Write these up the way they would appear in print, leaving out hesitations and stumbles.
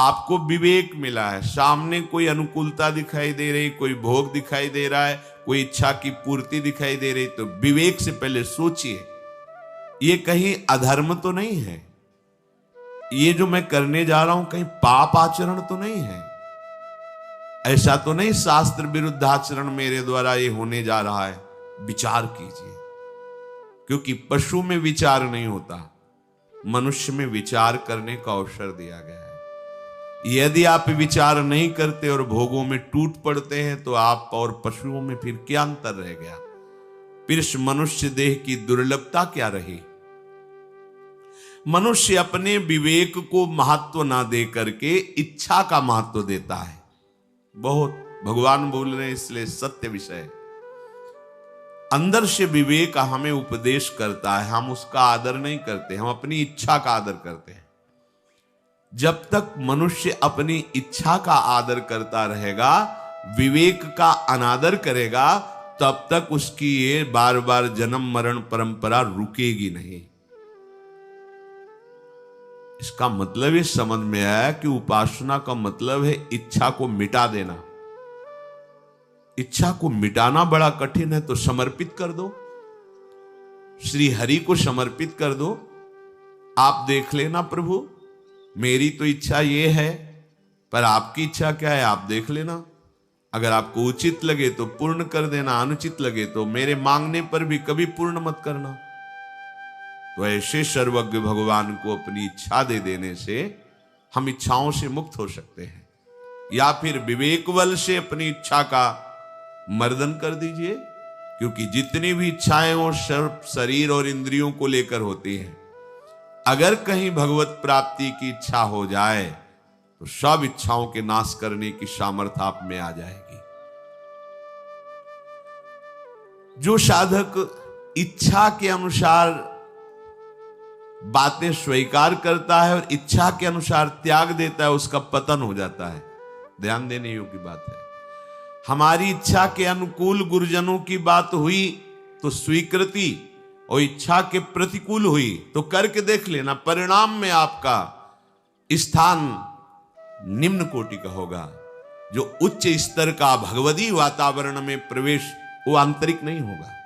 आपको विवेक मिला है, सामने कोई अनुकूलता दिखाई दे रही, कोई भोग दिखाई दे रहा है, कोई इच्छा की पूर्ति दिखाई दे रही, तो विवेक से पहले सोचिए ये कहीं अधर्म तो नहीं है, ये जो मैं करने जा रहा हूं कहीं पाप आचरण तो नहीं है, ऐसा तो नहीं शास्त्र विरुद्ध आचरण मेरे द्वारा ये होने जा रहा है। विचार कीजिए, क्योंकि पशु में विचार नहीं होता, मनुष्य में विचार करने का अवसर दिया गया है। यदि आप विचार नहीं करते और भोगों में टूट पड़ते हैं तो आप और पशुओं में फिर क्या अंतर रह गया? फिर इस मनुष्य देह की दुर्लभता क्या रही? मनुष्य अपने विवेक को महत्व ना दे करके इच्छा का महत्व देता है। बहुत भगवान बोल रहे हैं, इसलिए सत्य विषय। अंदर से विवेक हमें उपदेश करता है, हम उसका आदर नहीं करते, हम अपनी इच्छा का आदर करते हैं। जब तक मनुष्य अपनी इच्छा का आदर करता रहेगा, विवेक का अनादर करेगा, तब तक उसकी ये बार बार जन्म मरण परंपरा रुकेगी नहीं। इसका मतलब ये समझ में आया कि उपासना का मतलब है इच्छा को मिटा देना। इच्छा को मिटाना बड़ा कठिन है, तो समर्पित कर दो, श्री हरि को समर्पित कर दो। आप देख लेना प्रभु, मेरी तो इच्छा ये है, पर आपकी इच्छा क्या है आप देख लेना। अगर आपको उचित लगे तो पूर्ण कर देना, अनुचित लगे तो मेरे मांगने पर भी कभी पूर्ण मत करना। तो ऐसे सर्वज्ञ भगवान को अपनी इच्छा दे देने से हम इच्छाओं से मुक्त हो सकते हैं। या फिर विवेक बल से अपनी इच्छा का मर्दन कर दीजिए, क्योंकि जितनी भी इच्छाएं वो सर्व शरीर और इंद्रियों को लेकर होती हैं। अगर कहीं भगवत प्राप्ति की इच्छा हो जाए तो सब इच्छाओं के नाश करने की सामर्थ्य आप में आ जाएगी। जो साधक इच्छा के अनुसार बातें स्वीकार करता है और इच्छा के अनुसार त्याग देता है, उसका पतन हो जाता है। ध्यान देने योग्य बात है। हमारी इच्छा के अनुकूल गुरुजनों की बात हुई तो स्वीकृति, और इच्छा के प्रतिकूल हुई तो करके देख लेना, परिणाम में आपका स्थान निम्न कोटि का होगा। जो उच्च स्तर का भगवदी वातावरण में प्रवेश, वो आंतरिक नहीं होगा।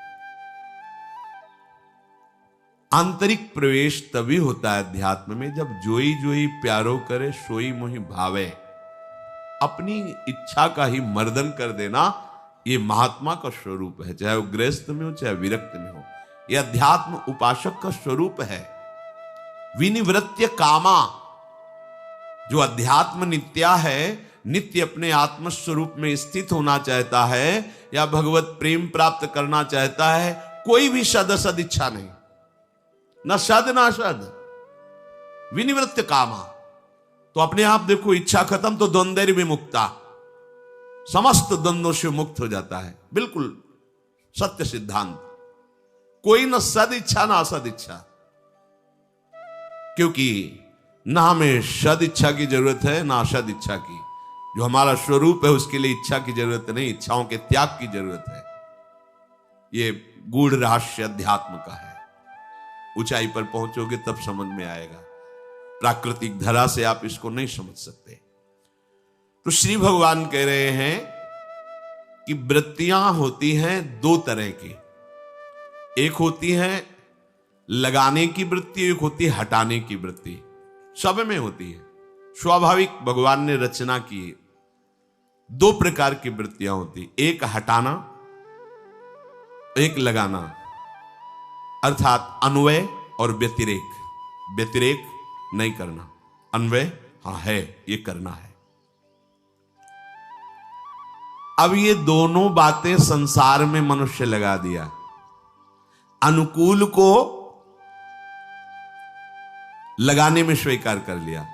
आंतरिक प्रवेश तभी होता है अध्यात्म में जब जोई जोई प्यारो करे सोई मोहि भावे। अपनी इच्छा का ही मर्दन कर देना, ये महात्मा का स्वरूप है, चाहे वो गृहस्थ में हो चाहे विरक्त में हो। यह अध्यात्म उपासक का स्वरूप है। विनिवृत्य कामा, जो अध्यात्म नित्या है, नित्य अपने आत्म स्वरूप में स्थित होना चाहता है या भगवत प्रेम प्राप्त करना चाहता है, कोई भी सद असद इच्छा नहीं, न सद न असद, विनिवृत्त कामा। तो अपने आप देखो, इच्छा खत्म तो द्वंद्व विमुक्ता, समस्त द्वंद्वों से मुक्त हो जाता है। बिल्कुल सत्य सिद्धांत। कोई न सद इच्छा ना असद इच्छा, क्योंकि ना हमें सद इच्छा की जरूरत है ना असद इच्छा की। जो हमारा स्वरूप है उसके लिए इच्छा की जरूरत नहीं, इच्छाओं के त्याग की जरूरत है। ये गूढ़ रहस्य अध्यात्म का है। ऊंचाई पर पहुंचोगे तब समझ में आएगा, प्राकृतिक धरा से आप इसको नहीं समझ सकते। तो श्री भगवान कह रहे हैं कि वृत्तियां होती हैं दो तरह की, एक होती है लगाने की वृत्ति, एक होती है हटाने की वृत्ति। सब में होती है, स्वाभाविक भगवान ने रचना की। दो प्रकार की वृत्तियां होती, एक हटाना, एक लगाना, अर्थात अन्वय और व्यतिरेक। व्यतिरेक नहीं करना, अन्वय हाँ है, ये करना है। अब ये दोनों बातें संसार में मनुष्य लगा दिया। अनुकूल को लगाने में स्वीकार कर लिया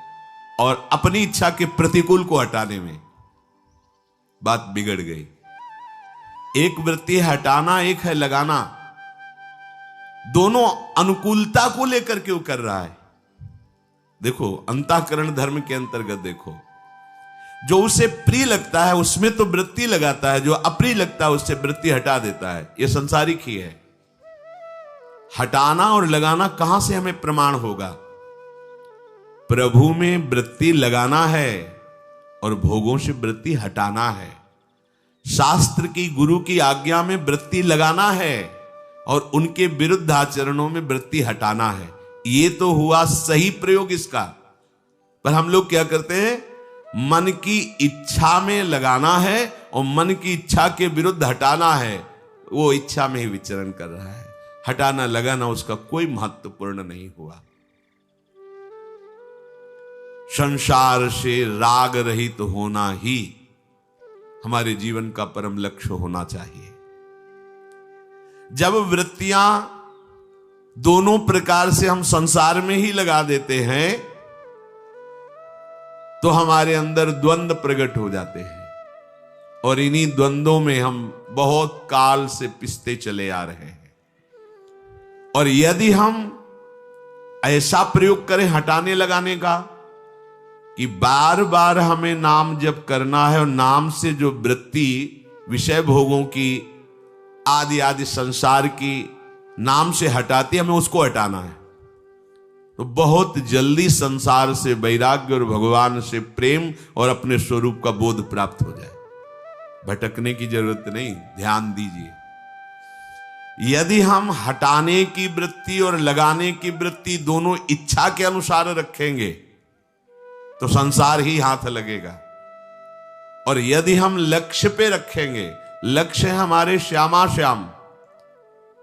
और अपनी इच्छा के प्रतिकूल को हटाने में बात बिगड़ गई। एक वृत्ति है हटाना, एक है लगाना। दोनों अनुकूलता को लेकर के वो कर रहा है। देखो अंतःकरण धर्म के अंतर्गत देखो, जो उसे प्रिय लगता है उसमें तो वृत्ति लगाता है, जो अप्रिय लगता है उससे वृत्ति हटा देता है। यह संसारिक ही है। हटाना और लगाना कहां से हमें प्रमाण होगा? प्रभु में वृत्ति लगाना है और भोगों से वृत्ति हटाना है। शास्त्र की, गुरु की आज्ञा में वृत्ति लगाना है और उनके विरुद्ध आचरणों में वृत्ति हटाना है। ये तो हुआ सही प्रयोग इसका। पर हम लोग क्या करते हैं, मन की इच्छा में लगाना है और मन की इच्छा के विरुद्ध हटाना है। वो इच्छा में ही विचरण कर रहा है, हटाना लगाना उसका कोई महत्वपूर्ण नहीं हुआ। संसार से राग रहित होना ही हमारे जीवन का परम लक्ष्य होना चाहिए। जब वृत्तियां दोनों प्रकार से हम संसार में ही लगा देते हैं तो हमारे अंदर द्वंद्व प्रकट हो जाते हैं और इन्हीं द्वंद्वों में हम बहुत काल से पिसते चले आ रहे हैं। और यदि हम ऐसा प्रयोग करें हटाने लगाने का कि बार बार हमें नाम जप करना है और नाम से जो वृत्ति विषय भोगों की आदि आदि संसार की नाम से हटाती है, हमें उसको हटाना है, तो बहुत जल्दी संसार से वैराग्य और भगवान से प्रेम और अपने स्वरूप का बोध प्राप्त हो जाए। भटकने की जरूरत नहीं, ध्यान दीजिए। यदि हम हटाने की वृत्ति और लगाने की वृत्ति दोनों इच्छा के अनुसार रखेंगे तो संसार ही हाथ लगेगा। और यदि हम लक्ष्य पे रखेंगे, लक्ष्य है हमारे श्यामा श्याम,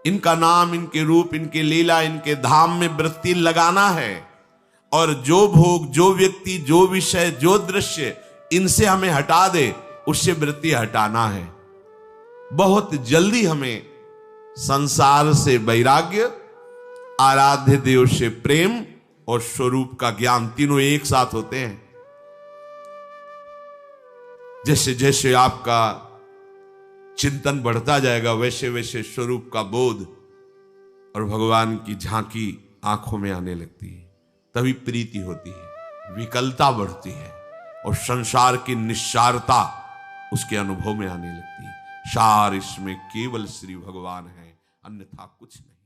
इनका नाम, इनके रूप, इनकी लीला, इनके धाम में वृत्ति लगाना है और जो भोग, जो व्यक्ति, जो विषय, जो दृश्य इनसे हमें हटा दे उससे वृत्ति हटाना है। बहुत जल्दी हमें संसार से वैराग्य, आराध्य देव से प्रेम और स्वरूप का ज्ञान तीनों एक साथ होते हैं। जैसे जैसे आपका चिंतन बढ़ता जाएगा वैसे वैसे स्वरूप का बोध और भगवान की झांकी आंखों में आने लगती है। तभी प्रीति होती है, विकलता बढ़ती है और संसार की निस्सारता उसके अनुभव में आने लगती है। सार इसमें केवल श्री भगवान है, अन्यथा कुछ नहीं।